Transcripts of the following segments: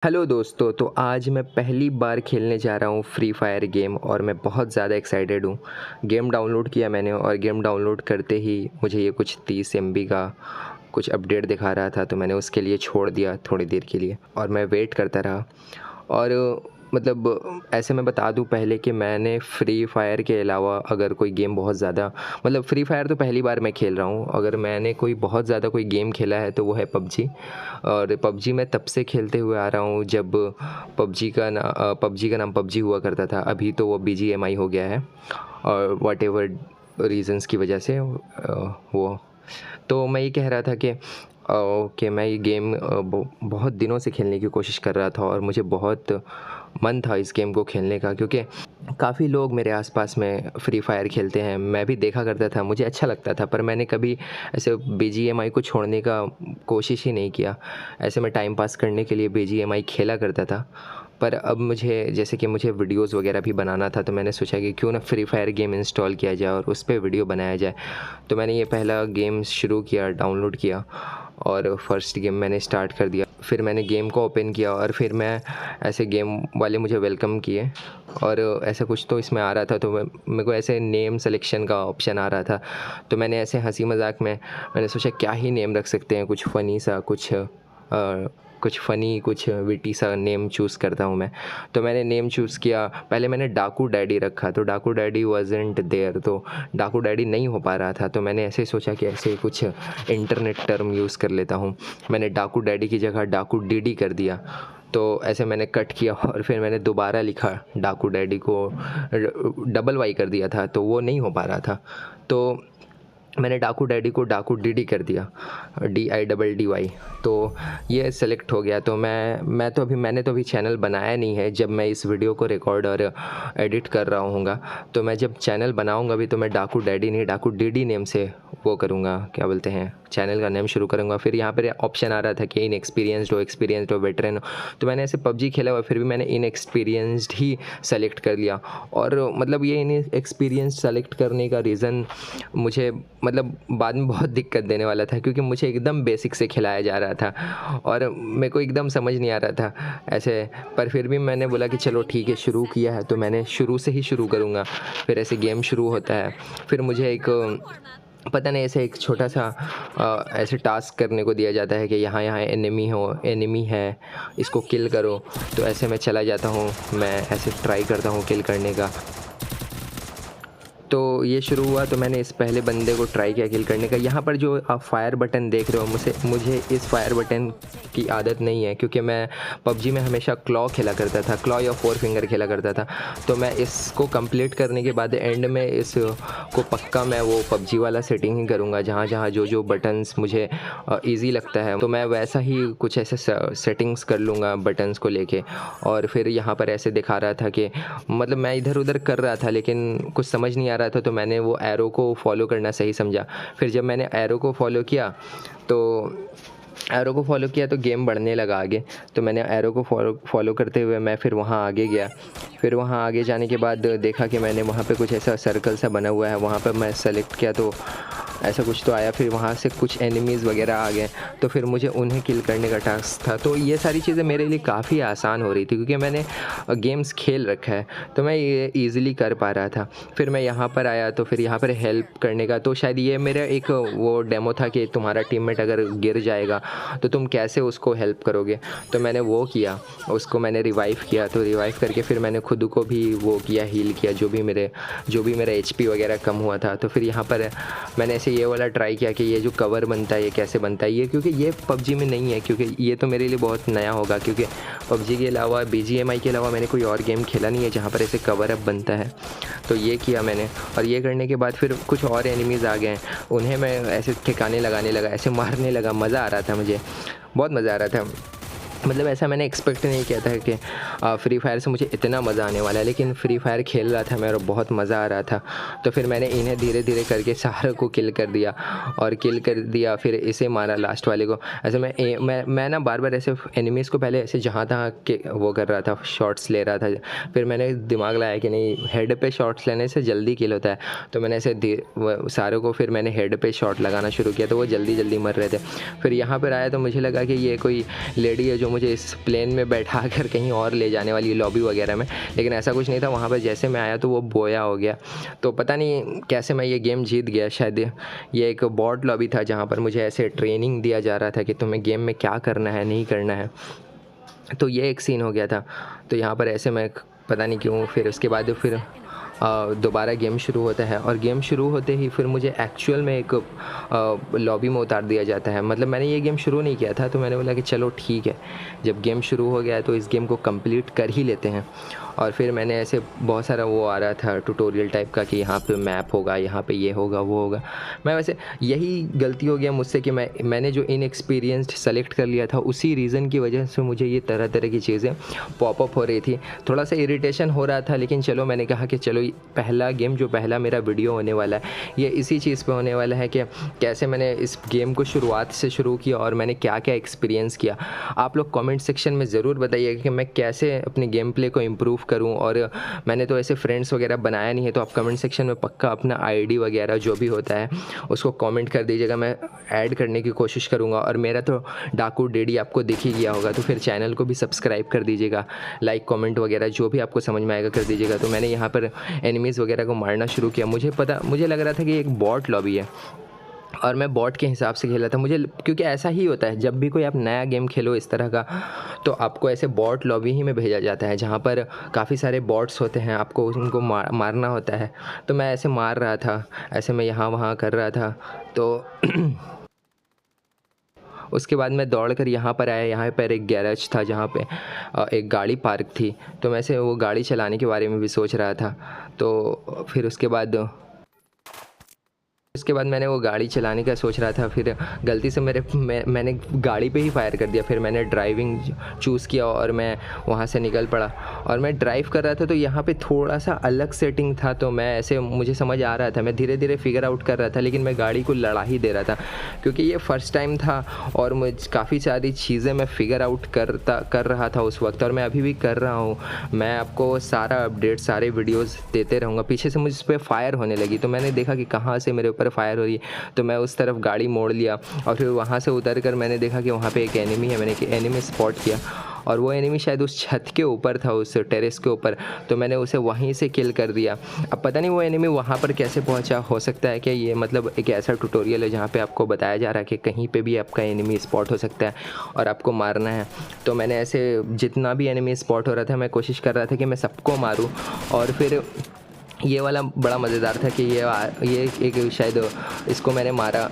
Hello दोस्तों, तो आज मैं पहली बार खेलने जा रहा हूँ फ्री फायर गेम और मैं बहुत ज़्यादा एक्साइटेड हूँ। गेम डाउनलोड किया मैंने और गेम डाउनलोड करते ही मुझे ये कुछ 30 MB का कुछ अपडेट दिखा रहा था, तो मैंने उसके लिए छोड़ दिया थोड़ी देर के लिए और मैं वेट करता रहा। और मतलब ऐसे मैं बता दूं पहले कि मैंने फ्री फायर के अलावा अगर कोई गेम बहुत ज़्यादा मतलब फ्री फायर तो पहली बार मैं खेल रहा हूँ। अगर मैंने कोई बहुत ज़्यादा कोई गेम खेला है तो वो है पबजी। और पबजी मैं तब से खेलते हुए आ रहा हूँ जब पबजी का नाम पबजी हुआ करता था। अभी तो वो BGMI हो गया है और वट एवर रीज़न्स की वजह से वो तो मैं ये कह रहा था कि मैं ये गेम बहुत दिनों से खेलने की कोशिश कर रहा था और मुझे बहुत मन था इस गेम को खेलने का, क्योंकि काफ़ी लोग मेरे आसपास में फ्री फायर खेलते हैं। मैं भी देखा करता था, मुझे अच्छा लगता था, पर मैंने कभी ऐसे BGMI को छोड़ने का कोशिश ही नहीं किया। ऐसे मैं टाइम पास करने के लिए BGMI खेला करता था। पर अब मुझे जैसे कि मुझे वीडियोस वगैरह भी बनाना था, तो मैंने सोचा कि क्यों ना फ्री फायर गेम इंस्टॉल किया जाए और उस पर वीडियो बनाया जाए। तो मैंने ये पहला गेम शुरू किया, डाउनलोड किया और फर्स्ट गेम मैंने स्टार्ट कर दिया। फिर मैंने गेम को ओपन किया और फिर मैं ऐसे गेम वाले मुझे वेलकम किए और ऐसा कुछ तो इसमें आ रहा था, तो मेरे को ऐसे नेम सिलेक्शन का ऑप्शन आ रहा था। तो मैंने ऐसे हंसी मजाक में मैंने सोचा क्या ही नेम रख सकते हैं, कुछ फ़नी सा, कुछ फ़नी कुछ विटी सा नेम चूज़ करता हूँ मैं। तो मैंने नेम चूज़ किया। पहले मैंने डाकू डैडी रखा, तो डाकू डैडी वाज़न्ट देयर, तो डाकू डैडी नहीं हो पा रहा था। तो मैंने ऐसे सोचा कि ऐसे कुछ इंटरनेट टर्म यूज़ कर लेता हूँ। मैंने डाकू डैडी की जगह डाकू डीडी कर दिया। तो ऐसे मैंने कट किया और फिर मैंने दोबारा लिखा डाकू डैडी को, डबल वाई कर दिया था, तो वो नहीं हो पा रहा था। तो मैंने डाकू डैडी को डाकू डीडी कर दिया, DIDDY। तो ये सेलेक्ट हो गया। तो मैंने तो अभी चैनल बनाया नहीं है। जब मैं इस वीडियो को रिकॉर्ड और एडिट कर रहा हूँगा, तो मैं जब चैनल बनाऊँगा भी तो मैं डाकू डैडी नहीं डाकू डीडी नेम से वो करूँगा, क्या बोलते हैं, चैनल का नेम शुरू करूँगा। फिर यहाँ पर ऑप्शन आ रहा था कि एक्सपीरियंसड हो, वेटरन हो। तो मैंने ऐसे पबजी खेला हुआ, फिर भी मैंने इनएक्सपीरियंस्ड ही सेलेक्ट कर लिया। और मतलब ये इनएक्सपीरियंस्ड सेलेक्ट करने का रीज़न मुझे मतलब बाद में बहुत दिक्कत देने वाला था, क्योंकि मुझे एकदम बेसिक से खिलाया जा रहा था और मेरे को एकदम समझ नहीं आ रहा था ऐसे। पर फिर भी मैंने बोला कि चलो ठीक है, शुरू किया है तो मैंने शुरू से ही शुरू करूँगा। फिर ऐसे गेम शुरू होता है, फिर मुझे एक पता नहीं ऐसे एक छोटा सा ऐसे टास्क करने को दिया जाता है कि यहाँ यहाँ एनिमी है, इसको किल करो। तो ऐसे मैं चला जाता हूँ, मैं ऐसे ट्राई करता हूँ किल करने का। तो ये शुरू हुआ, तो मैंने इस पहले बंदे को ट्राई किया किल करने का। यहाँ पर जो आप फायर बटन देख रहे हो, मुझे इस फायर बटन की आदत नहीं है, क्योंकि मैं पबजी में हमेशा क्लॉ खेला करता था, क्लॉ या 4 फिंगर खेला करता था। तो मैं इसको कंप्लीट करने के बाद एंड में इसको पक्का मैं वो पबजी वाला सेटिंग ही करूँगा, जहाँ जहाँ जो बटन्स मुझे ईजी लगता है, तो मैं वैसा ही कुछ ऐसे सेटिंग्स कर लूँगा बटन्स को लेके। और फिर यहाँ पर ऐसे दिखा रहा था कि मतलब मैं इधर उधर कर रहा था लेकिन कुछ समझ नहीं आ रहा था, तो मैंने वो एरो को फॉलो करना सही समझा। फिर जब मैंने एरो को फॉलो किया तो गेम बढ़ने लगा आगे। तो मैंने एरो को फॉलो करते हुए मैं फिर वहाँ आगे गया। फिर वहाँ आगे जाने के बाद देखा कि मैंने वहाँ पे कुछ ऐसा सर्कल सा बना हुआ है, वहाँ पर मैं सेलेक्ट किया तो ऐसा कुछ तो आया। फिर वहाँ से कुछ एनिमीज़ वगैरह आ गए, तो फिर मुझे उन्हें किल करने का टास्क था। तो ये सारी चीज़ें मेरे लिए काफ़ी आसान हो रही थी, क्योंकि मैंने गेम्स खेल रखा है, तो मैं ये ईज़िली कर पा रहा था। फिर मैं यहाँ पर आया, तो फिर यहाँ पर हेल्प करने का, तो शायद ये मेरा एक वो डेमो था कि तुम्हारा टीममेट अगर गिर जाएगा तो तुम कैसे उसको हेल्प करोगे। तो मैंने वो किया, उसको मैंने रिवाइव किया। तो रिवाइव करके फिर मैंने खुद को भी वो किया, हील किया, जो भी मेरा HP वगैरह कम हुआ था। तो फिर यहाँ पर मैंने ऐसे ये वाला ट्राई किया कि ये जो कवर बनता है ये कैसे बनता है, ये क्योंकि ये पबजी में नहीं है, क्योंकि ये तो मेरे लिए बहुत नया होगा, क्योंकि पबजी के अलावा BGMI के अलावा मैंने कोई और गेम खेला नहीं है जहाँ पर ऐसे कवर अप बनता है। तो ये किया मैंने, और ये करने के बाद फिर कुछ और एनिमीज़ आ गए, उन्हें मैं ऐसे ठिकाने लगाने लगा, ऐसे मारने लगा। मज़ा आ रहा था, मुझे बहुत मज़ा आ रहा था। मतलब ऐसा मैंने एक्सपेक्ट नहीं किया था कि फ्री फायर से मुझे इतना मज़ा आने वाला है, लेकिन फ्री फायर खेल रहा था मैं और बहुत मज़ा आ रहा था। तो फिर मैंने इन्हें धीरे धीरे करके सारों को किल कर दिया, फिर इसे मारा लास्ट वाले को। ऐसे मैं ना बार बार ऐसे एनिमीज़ को पहले ऐसे जहाँ तहाँ के वो कर रहा था, शॉट्स ले रहा था। फिर मैंने दिमाग लगाया कि नहीं, हेड पे शॉट्स लेने से जल्दी किल होता है। तो मैंने ऐसे सारों को फिर मैंने हेड पे शॉट लगाना शुरू किया, तो वो जल्दी जल्दी मर रहे थे। फिर यहाँ पर आया तो मुझे लगा कि ये कोई लेडी है जो जो मुझे इस प्लेन में बैठा कर कहीं और ले जाने वाली है लॉबी वगैरह में, लेकिन ऐसा कुछ नहीं था। वहाँ पर जैसे मैं आया तो वो बोया हो गया। तो पता नहीं कैसे मैं ये गेम जीत गया। शायद ये एक बॉट लॉबी था जहाँ पर मुझे ऐसे ट्रेनिंग दिया जा रहा था कि तुम्हें गेम में क्या करना है नहीं करना है। तो ये एक सीन हो गया था। तो यहाँ पर ऐसे मैं पता नहीं क्यों फिर उसके बाद फिर दोबारा गेम शुरू होता है, और गेम शुरू होते ही फिर मुझे एक्चुअल में एक लॉबी में उतार दिया जाता है। मतलब मैंने ये गेम शुरू नहीं किया था, तो मैंने बोला कि चलो ठीक है, जब गेम शुरू हो गया है तो इस गेम को कंप्लीट कर ही लेते हैं। और फिर मैंने ऐसे बहुत सारा वो आ रहा था ट्यूटोरियल टाइप का कि यहाँ पे मैप होगा, यहाँ पे ये होगा वो होगा। मैं वैसे यही गलती हो गया मुझसे कि मैंने जो इनएक्सपीरियंस्ड सेलेक्ट कर लिया था, उसी रीज़न की वजह से मुझे ये तरह तरह की चीज़ें पॉपअप हो रही थी। थोड़ा सा इरिटेशन हो रहा था, लेकिन चलो मैंने कहा कि चलो पहला गेम जो पहला मेरा वीडियो होने वाला है ये इसी चीज़ पे होने वाला है कि कैसे मैंने इस गेम को शुरुआत से शुरू किया और मैंने क्या क्या एक्सपीरियंस किया। आप लोग कमेंट सेक्शन में ज़रूर बताइएगा कि मैं कैसे अपने गेम प्ले को इम्प्रूव करूं। और मैंने तो ऐसे फ्रेंड्स वगैरह बनाया नहीं है, तो आप कमेंट सेक्शन में पक्का अपना आईडी वगैरह जो भी होता है उसको कमेंट कर दीजिएगा, मैं ऐड करने की कोशिश करूँगा। और मेरा तो डाकू डेडी आपको दिख ही गया होगा, तो फिर चैनल को भी सब्सक्राइब कर दीजिएगा, लाइक कमेंट वगैरह जो भी आपको समझ में आएगा कर दीजिएगा। तो मैंने यहाँ पर एनिमीज़ वगैरह को मारना शुरू किया। मुझे लग रहा था कि एक बॉट लॉबी है और मैं बॉट के हिसाब से खेला था मुझे, क्योंकि ऐसा ही होता है जब भी कोई आप नया गेम खेलो इस तरह का, तो आपको ऐसे बॉट लॉबी ही में भेजा जाता है जहाँ पर काफ़ी सारे बॉट्स होते हैं, आपको उनको मारना होता है। तो मैं ऐसे मार रहा था, ऐसे मैं यहाँ वहाँ कर रहा था। तो उसके बाद मैं दौड़ कर यहाँ पर आया। यहाँ पर एक गैरेज था जहाँ पे एक गाड़ी पार्क थी, तो मैं ऐसे वो गाड़ी चलाने के बारे में भी सोच रहा था। तो फिर उसके बाद मैंने वो गाड़ी चलाने का सोच रहा था, फिर गलती से मैंने गाड़ी पे ही फायर कर दिया। फिर मैंने ड्राइविंग चूज़ किया और मैं वहाँ से निकल पड़ा। और मैं ड्राइव कर रहा था तो यहाँ पे थोड़ा सा अलग सेटिंग था, तो मैं ऐसे मुझे समझ आ रहा था, मैं धीरे धीरे फिगर आउट कर रहा था, लेकिन मैं गाड़ी को लड़ा ही दे रहा था क्योंकि ये फ़र्स्ट टाइम था और मुझे काफ़ी सारी चीज़ें मैं फिगर आउट कर रहा था उस वक्त, और मैं अभी भी कर रहा हूँ। मैं आपको सारा अपडेट सारे वीडियोज़ देते रहूँगा। पीछे से मुझ पर फायर होने लगी, तो मैंने देखा कि कहाँ से मेरे ऊपर फायर हो रही है, तो मैं उस तरफ गाड़ी मोड़ लिया और फिर वहाँ से उतर कर मैंने देखा कि वहाँ पे एक एनिमी है। मैंने एनिमी स्पॉट किया और वो एनिमी शायद उस छत के ऊपर था, उस टेरेस के ऊपर, तो मैंने उसे वहीं से किल कर दिया। अब पता नहीं वो एनिमी वहाँ पर कैसे पहुँचा। हो सकता है कि ये मतलब एक ऐसा ट्यूटोरियल है जहाँ पे आपको बताया जा रहा है कि कहीं पे भी आपका एनिमी स्पॉट हो सकता है और आपको मारना है। तो मैंने ऐसे जितना भी एनिमी स्पॉट हो रहा था मैं कोशिश कर रहा था कि मैं सबको मारूँ। और फिर ये वाला बड़ा मज़ेदार था कि ये एक शायद इसको मैंने मारा।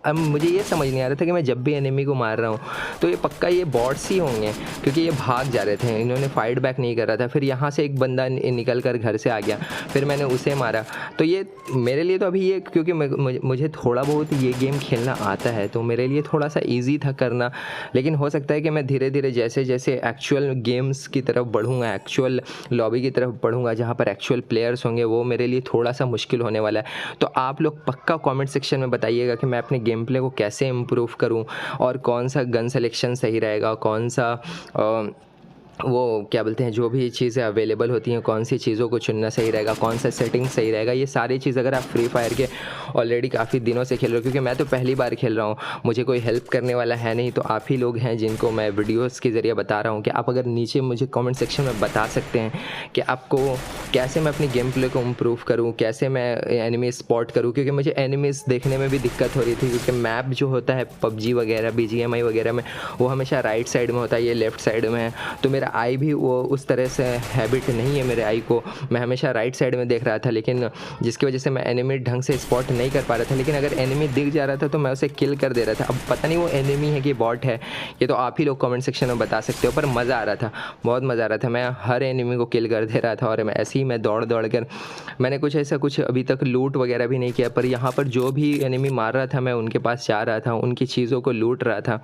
अब मुझे ये समझ नहीं आ रहा था कि मैं जब भी एनिमी को मार रहा हूँ तो ये पक्का ये बॉट्स ही होंगे, क्योंकि ये भाग जा रहे थे, इन्होंने फाइट बैक नहीं कर रहा था। फिर यहाँ से एक बंदा निकल कर घर से आ गया, फिर मैंने उसे मारा। तो ये मेरे लिए तो अभी ये, क्योंकि मुझे थोड़ा बहुत ये गेम खेलना आता है तो मेरे लिए थोड़ा सा ईजी था करना, लेकिन हो सकता है कि मैं धीरे धीरे जैसे जैसे एक्चुअल गेम्स की तरफ बढ़ूँगा, एक्चुअल लॉबी की तरफ बढ़ूँगा जहाँ पर एक्चुअल प्लेयर्स होंगे, वो मेरे लिए थोड़ा सा मुश्किल होने वाला है। तो आप लोग पक्का कमेंट सेक्शन में बताइएगा कि मैं अपने गेम प्ले को कैसे इम्प्रूव करूं और कौन सा गन सिलेक्शन सही रहेगा, कौन सा वो क्या बोलते हैं जो भी चीज़ें अवेलेबल होती हैं, कौन सी चीज़ों को चुनना सही रहेगा, कौन सा सेटिंग सही रहेगा। ये सारी चीज़ अगर आप फ्री फायर के ऑलरेडी काफ़ी दिनों से खेल रहे हो, क्योंकि मैं तो पहली बार खेल रहा हूँ, मुझे कोई हेल्प करने वाला है नहीं, तो आप ही लोग हैं जिनको मैं वीडियोस के ज़रिए बता रहा हूँ कि आप अगर नीचे मुझे कमेंट सेक्शन में बता सकते हैं कि आपको कैसे मैं अपनी गेम प्ले को इम्प्रूव करूँ, कैसे मैं एनिमी स्पॉट करूँ, क्योंकि मुझे एनिमीज़ देखने में भी दिक्कत हो रही थी, क्योंकि मैप जो होता है पबजी वगैरह BGMI वगैरह में वो हमेशा राइट साइड में होता है, ये लेफ़्ट साइड में है। तो मेरा आई भी वो उस तरह से हैबिट नहीं है मेरे आई को, मैं हमेशा राइट साइड में देख रहा था, लेकिन जिसकी वजह से मैं एनिमी ढंग से स्पॉट नहीं कर पा रहा था। लेकिन अगर एनिमी दिख जा रहा था तो मैं उसे किल कर दे रहा था। अब पता नहीं वो एनिमी है कि बॉट है, ये तो आप ही लोग कमेंट सेक्शन में बता सकते हो, पर मज़ा आ रहा था, बहुत मज़ा आ रहा था। मैं हर एनिमी को किल कर दे रहा था और मैं ऐसे ही मैं दौड़ कर मैंने कुछ अभी तक लूट वगैरह भी नहीं किया, पर यहाँ पर जो भी एनिमी मार रहा था मैं उनके पास जा रहा था, उनकी चीज़ों को लूट रहा था।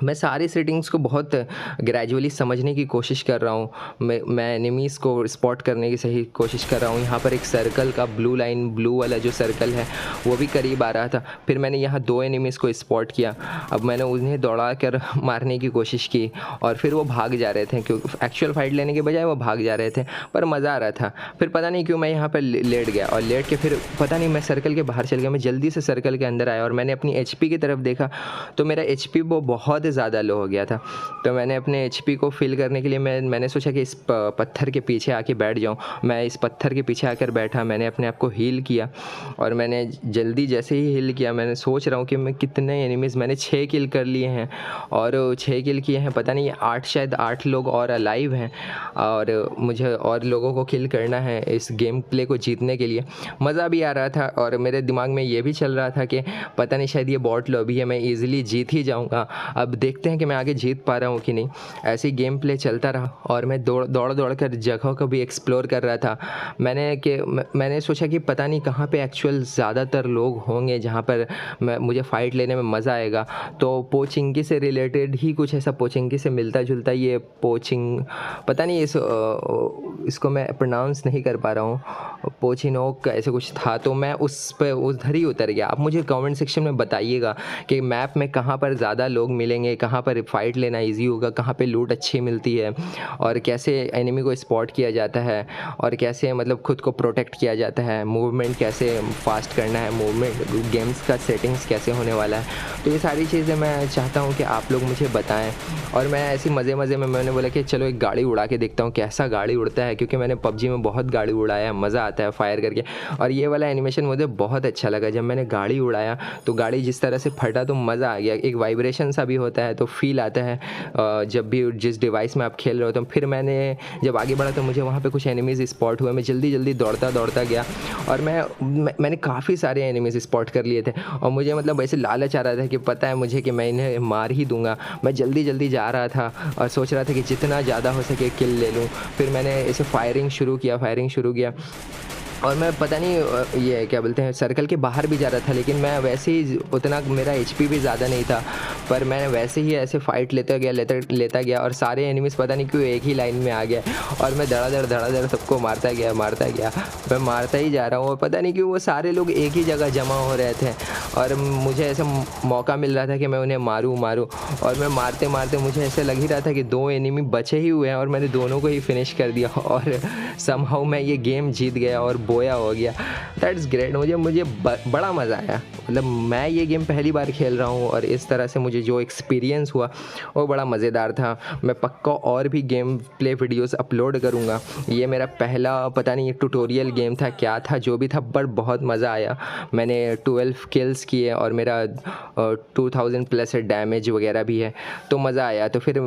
मैं सारी सेटिंग्स को बहुत ग्रेजुअली समझने की कोशिश कर रहा हूँ। मैं एनिमीज़ को स्पॉट करने की सही कोशिश कर रहा हूँ। यहाँ पर एक सर्कल का ब्लू वाला जो सर्कल है वो भी करीब आ रहा था, फिर मैंने यहाँ 2 एनिमीज़ को स्पॉट किया। अब मैंने उन्हें दौड़ा कर मारने की कोशिश की और फिर वो भाग जा रहे थे, क्योंकि एक्चुअल फाइट लेने के बजाय वो भाग जा रहे थे, पर मज़ा आ रहा था। फिर पता नहीं क्यों मैं यहाँ पर लेट गया और लेट के फिर पता नहीं मैं सर्कल के बाहर चल गया। मैं जल्दी से सर्कल के अंदर आया और मैंने अपनी HP की तरफ देखा तो मेरा HP वो बहुत बहुत ज़्यादा लो हो गया था। तो मैंने अपने HP को फिल करने के लिए मैंने सोचा कि इस पत्थर के पीछे आके बैठ जाऊँ। मैं इस पत्थर के पीछे आकर बैठा, मैंने अपने आप को हील किया और मैंने जल्दी जैसे ही हील किया, मैंने सोच रहा हूँ कि मैं कितने एनिमीज़ मैंने 6 किल कर लिए हैं और 6 किल किए हैं, पता नहीं 8 शायद 8 लोग और अलाइव हैं और मुझे और लोगों को किल करना है इस गेम प्ले को जीतने के लिए। मज़ा भी आ रहा था और मेरे दिमाग में ये भी चल रहा था कि पता नहीं शायद ये बॉट लॉबी है, मैं ईज़िली जीत ही जाऊँगा। अब देखते हैं कि मैं आगे जीत पा रहा हूँ कि नहीं। ऐसे ही गेम प्ले चलता रहा और मैं दौड़ कर जगहों को भी एक्सप्लोर कर रहा था। मैंने सोचा कि पता नहीं कहाँ पे एक्चुअल ज़्यादातर लोग होंगे जहाँ पर मुझे फ़ाइट लेने में मज़ा आएगा। तो पोचिंकी से रिलेटेड ही कुछ ऐसा, पोचिंकी से मिलता जुलता ये पता नहीं इसको मैं प्रोनाउंस नहीं कर पा रहा हूँ, पोचिनोक ऐसे कुछ था। तो मैं उस पर उधर ही उतर गया। आप मुझे कमेंट सेक्शन में बताइएगा कि मैप में कहाँ पर ज़्यादा लोग मिलेंगे, कहाँ पर फ़ाइट लेना इजी होगा, कहाँ पे लूट अच्छी मिलती है और कैसे एनिमी को स्पॉट किया जाता है और कैसे मतलब खुद को प्रोटेक्ट किया जाता है, मूवमेंट कैसे फास्ट करना है, मूवमेंट गेम्स का सेटिंग्स कैसे होने वाला है। तो ये सारी चीज़ें मैं चाहता हूँ कि आप लोग मुझे बताएं। और मैं ऐसे मज़े में मैंने बोला कि चलो एक गाड़ी उड़ा के देखता हूँ कैसा गाड़ी उड़ता है, क्योंकि मैंने PUBG में बहुत गाड़ी उड़ाया है, मज़ा आता है फायर करके। और ये वाला एनिमेशन मुझे बहुत अच्छा लगा। जब मैंने गाड़ी उड़ाया तो गाड़ी जिस तरह से फटा तो मज़ा आ गया। एक वाइब्रेशन सा भी होता है तो फील आता है जब भी जिस डिवाइस में आप खेल रहे हो। तो फिर मैंने जब आगे बढ़ा तो मुझे वहाँ पे कुछ एनिमीज़ स्पॉट हुए। मैं जल्दी दौड़ता गया और मैंने काफ़ी सारे एनिमीज़ स्पॉट कर लिए थे और मुझे मतलब ऐसे लालच आ रहा था कि पता है मुझे कि मैं इन्हें मार ही दूंगा। मैं जल्दी जा रहा था और सोच रहा था कि जितना ज़्यादा हो सके किल ले लूँ। फिर मैंने ऐसे फायरिंग शुरू किया और मैं पता नहीं ये क्या बोलते हैं, सर्कल के बाहर भी जा रहा था, लेकिन मैं वैसे ही उतना मेरा HP भी ज़्यादा नहीं था, पर मैं वैसे ही ऐसे फ़ाइट लेता गया और सारे एनिमीज़ पता नहीं क्यों एक ही लाइन में आ गए और मैं धड़ाधड़ सबको मारता गया। मैं मारता ही जा रहा हूँ और पता नहीं क्यों वो सारे लोग एक ही जगह जमा हो रहे थे और मुझे ऐसा मौका मिल रहा था कि मैं उन्हें मारूँ और मैं मारते मुझे ऐसे लग ही रहा था कि 2 एनिमी बचे ही हुए हैं और मैंने दोनों को ही फिनिश कर दिया और समहाउ मैं ये गेम जीत गया और बोया हो गया। That's great. मुझे बड़ा मज़ा आया। मतलब मैं ये गेम पहली बार खेल रहा हूँ और इस तरह से मुझे जो एक्सपीरियंस हुआ वो बड़ा मज़ेदार था। मैं पक्का और भी गेम प्ले वीडियोस अपलोड करूँगा। ये मेरा पहला पता नहीं ये ट्यूटोरियल गेम था क्या था जो भी था, बट बहुत मज़ा आया। मैंने 12 किल्स किए और मेरा 2000 प्लस डैमेज वगैरह भी है, तो मज़ा आया। तो फिर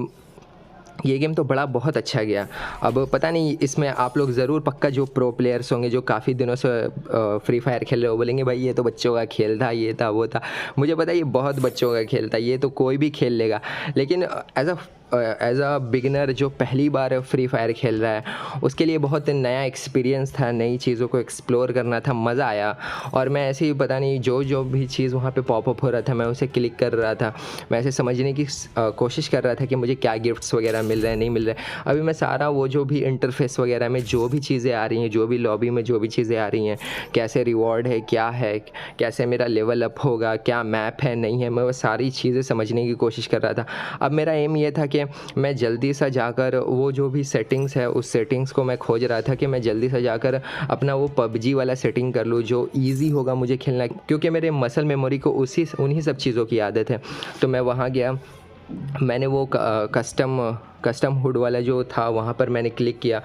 ये गेम तो बहुत अच्छा गया। अब पता नहीं इसमें आप लोग ज़रूर पक्का जो प्रो प्लेयर्स होंगे जो काफ़ी दिनों से फ्री फायर खेल रहे हो बोलेंगे भाई ये तो बच्चों का खेल था, ये था वो था। मुझे पता है ये बहुत बच्चों का खेल था, ये तो कोई भी खेल लेगा, लेकिन एज अ बिगिनर जो पहली बार फ्री फायर खेल रहा है उसके लिए बहुत नया एक्सपीरियंस था, नई चीज़ों को एक्सप्लोर करना था, मज़ा आया। और मैं ऐसे ही पता नहीं जो भी चीज़ वहाँ पे पॉपअप हो रहा था मैं उसे क्लिक कर रहा था। मैं ऐसे समझने की कोशिश कर रहा था कि मुझे क्या गिफ्ट्स वगैरह मिल रहे हैं नहीं मिल रहे। अभी मैं सारा वो जो भी इंटरफेस वगैरह में जो भी चीज़ें आ रही हैं, जो भी लॉबी में जो भी चीज़ें आ रही हैं, कैसे रिवॉर्ड है, क्या है, कैसे मेरा लेवल अप होगा, क्या मैप है नहीं है, मैं वो सारी चीज़ें समझने की कोशिश कर रहा था। अब मेरा एम ये था कि मैं जल्दी सा जाकर वो जो भी सेटिंग्स है उस सेटिंग्स को मैं खोज रहा था कि मैं जल्दी से जाकर अपना वो PUBG वाला सेटिंग कर लूँ जो ईजी होगा मुझे खेलना, क्योंकि मेरे मसल मेमोरी को उन्हीं सब चीज़ों की आदत है। तो मैं वहाँ गया, मैंने वो कस्टम हुड वाला जो था वहाँ पर मैंने क्लिक किया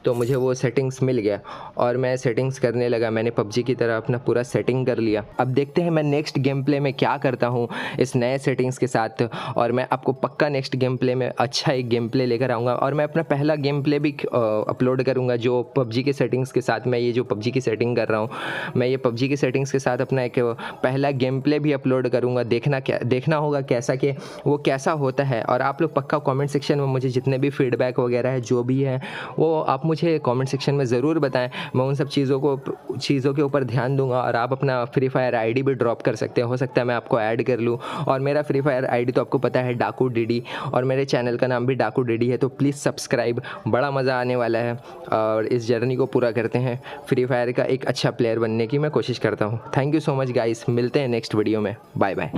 तो मुझे वो सेटिंग्स मिल गया और मैं सेटिंग्स करने लगा। मैंने PUBG की तरह अपना पूरा सेटिंग कर लिया। अब देखते हैं मैं नेक्स्ट गेम प्ले में क्या करता हूँ इस नए सेटिंग्स के साथ, और मैं आपको पक्का नेक्स्ट गेम प्ले में अच्छा एक गेम प्ले लेकर आऊँगा। और मैं अपना पहला गेम प्ले भी अपलोड करूँगा जो PUBG के सेटिंग्स के साथ, मैं ये जो PUBG की सेटिंग कर रहा हूँ मैं ये PUBG की सेटिंग्स के साथ अपना एक पहला गेम प्ले भी अपलोड करूँगा। देखना होगा कैसा कि वो कैसा होता है। और आप लोग पक्का कमेंट सेक्शन में मुझे जितने भी फीडबैक वगैरह है जो भी है वो आप मुझे कमेंट सेक्शन में ज़रूर बताएं। मैं उन सब चीज़ों के ऊपर ध्यान दूंगा। और आप अपना फ्री फायर आईडी भी ड्रॉप कर सकते हैं, हो सकता है मैं आपको ऐड कर लूँ। और मेरा फ्री फायर आईडी तो आपको पता है डाकू डीडी, और मेरे चैनल का नाम भी डाकू डीडी है, तो प्लीज़ सब्सक्राइब। बड़ा मज़ा आने वाला है और इस जर्नी को पूरा करते हैं। फ्री फायर का एक अच्छा प्लेयर बनने की मैं कोशिश करता हूँ। Thank you so much guys, मिलते हैं नेक्स्ट वीडियो में। Bye bye.